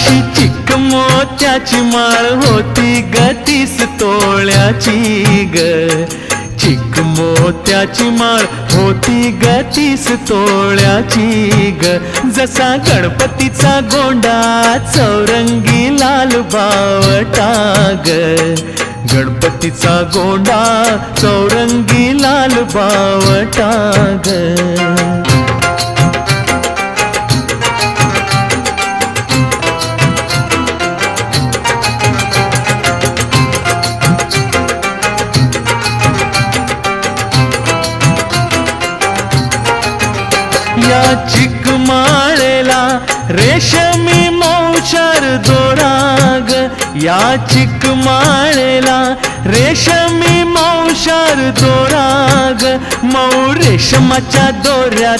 अशी चिक मोत्याची माळ होती ग 30 तोळ्याची ग, चिक मोत्याची माळ होती ग 30 तोळ्याची ग. जसा गणपतीचा गोंडा चौरंगी लाल बावटा ग, गणपतीचा गोंडा चौरंगी लाल बावटा ग. या चिक माळेला रेशमी मौशार दोराग, या चिक माळेला रेशमी मौशार दोराग, मऊ रेशमाच्या दोऱ्यात